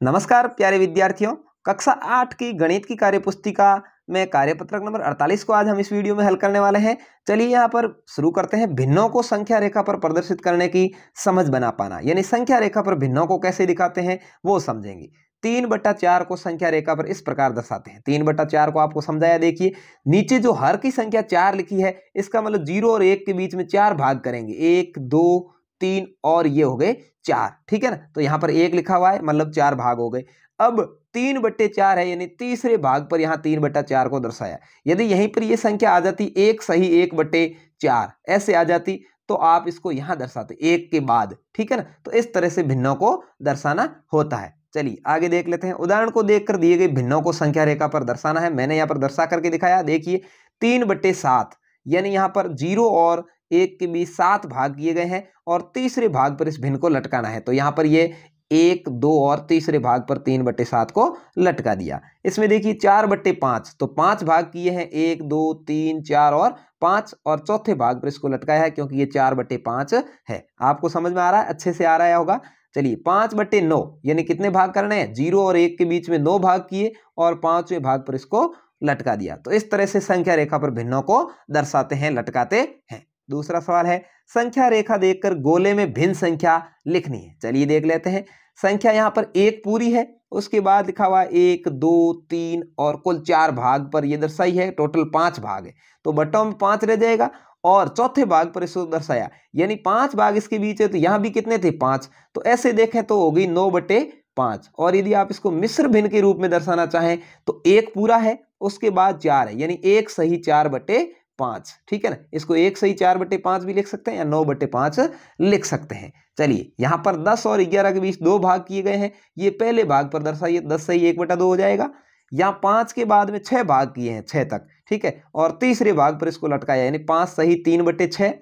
नमस्कार प्यारे विद्यार्थियों, कक्षा 8 की गणित की कार्यपुस्तिका में कार्यपत्रक नंबर 48 को आज हम इस वीडियो में हल करने वाले हैं। चलिए यहाँ पर शुरू करते हैं। भिन्नों को संख्या रेखा पर प्रदर्शित करने की समझ बना पाना, यानी संख्या रेखा पर भिन्नों को कैसे दिखाते हैं वो समझेंगे। 3/4 को संख्या रेखा पर इस प्रकार दर्शाते हैं। 3/4 को आपको समझाया, देखिए नीचे जो हर की संख्या 4 लिखी है, इसका मतलब 0 और 1 के बीच में 4 भाग करेंगे, 1 2 3 और ये हो गए 4, ठीक है ना। तो यहाँ पर 1 लिखा हुआ है, मतलब 4 भाग हो गए। अब 3/4 है, यानी तीसरे भाग पर यहाँ 3/4 को दर्शाया। यदि यहीं पर ये संख्या आ जाती 1 सही 1/4 ऐसे आ जाती, तो आप इसको यहाँ दर्शाते 1 के बाद, ठीक है ना। तो इस तरह से भिन्नों को दर्शाना होता है। चलिए आगे देख लेते हैं। उदाहरण को देखकर दिए गए भिन्नों को संख्या रेखा पर दर्शाना है। मैंने यहाँ पर दर्शा करके दिखाया, देखिए 3/7, यानी यहाँ पर 0 और 1 के बीच 7 भाग किए गए हैं और तीसरे भाग पर इस भिन्न को लटकाना है। तो यहाँ पर ये 1 2 और तीसरे भाग पर 3/7 को लटका दिया। इसमें देखिए 4/5, तो 5 भाग किए हैं, 1 2 3 4 और 5, और चौथे भाग पर इसको लटकाया है क्योंकि ये 4/5 है। आपको समझ में आ रहा है, अच्छे से आ रहा होगा। चलिए 5/9, यानी कितने भाग करने हैं, 0 और 1 के बीच में 9 भाग किए और 5वें भाग पर इसको लटका दिया। तो इस तरह से संख्या रेखा पर भिन्नों को दर्शाते हैं, लटकाते हैं। दूसरा सवाल है, संख्या रेखा देखकर गोले में भिन्न संख्या लिखनी है। चलिए देख लेते हैं। संख्या यहाँ पर 1 पूरी है, उसके बाद लिखा हुआ 1 2 3 और कुल 4 भाग पर ये दर्शाई है, टोटल 5 भाग है। तो बट्टों में 5 रह जाएगा और चौथे भाग पर इसको दर्शाया, यानी 5 भाग इसके बीच है, तो यहाँ भी कितने थे, 5। तो ऐसे देखें तो होगी 9/5। और यदि आप इसको मिश्र भिन्न के रूप में दर्शाना चाहें तो 1 पूरा है, उसके बाद 4 है, यानी 1 सही 4/5, ठीक है ना। इसको 1 सही 4/5 भी लिख सकते हैं या 9/5 लिख सकते हैं। चलिए यहाँ पर 10 और 11 के बीच 2 भाग किए गए हैं, ये पहले भाग पर दर्शाइए, 10 सही 1/2 हो जाएगा। यहाँ 5 के बाद में 6 भाग किए हैं, 6 तक, ठीक है, और तीसरे भाग पर इसको लटकाया, यानी 5 सही 3/6।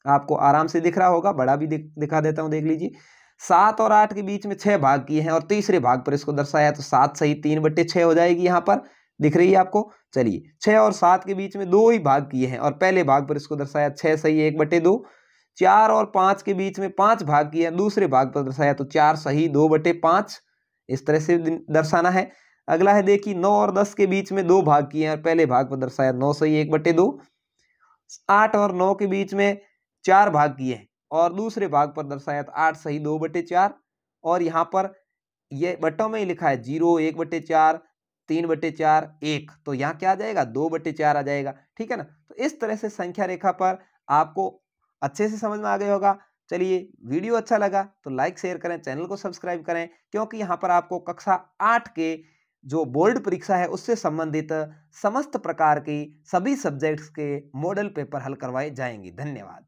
आपको आराम से दिख रहा होगा, बड़ा भी दिखा देता हूं, देख लीजिए। 7 और 8 के बीच में 6 भाग किए हैं और तीसरे भाग पर इसको दर्शाया, तो 7 सही 3/6 हो जाएगी, यहाँ पर दिख रही है आपको। चलिए 6 और 7 के बीच में 2 ही भाग किए हैं और पहले भाग पर इसको दर्शाया, 6 सही 1/2। 4 और 5 के बीच में 5 भाग किए हैं, दूसरे भाग पर दर्शाया, तो 4 सही 2/5। इस तरह से दर्शाना है। अगला है, देखिए 9 और 10 के बीच में 2 भाग किए हैं और पहले भाग पर दर्शाया, 9 सही 1/2। 8 और 9 के बीच में 4 भाग किए हैं और दूसरे भाग पर दर्शाया, तो 8 सही 2/4। और यहाँ पर ये बट्टों में ही लिखा है 0 1/4 3/4 1, तो यहाँ क्या आ जाएगा, 2/4 आ जाएगा, ठीक है ना। तो इस तरह से संख्या रेखा पर आपको अच्छे से समझ में आ गया होगा। चलिए वीडियो अच्छा लगा तो लाइक शेयर करें, चैनल को सब्सक्राइब करें, क्योंकि यहाँ पर आपको कक्षा 8 के जो बोर्ड परीक्षा है उससे संबंधित समस्त प्रकार की सभी सब्जेक्ट्स के मॉडल पेपर हल करवाए जाएंगे। धन्यवाद।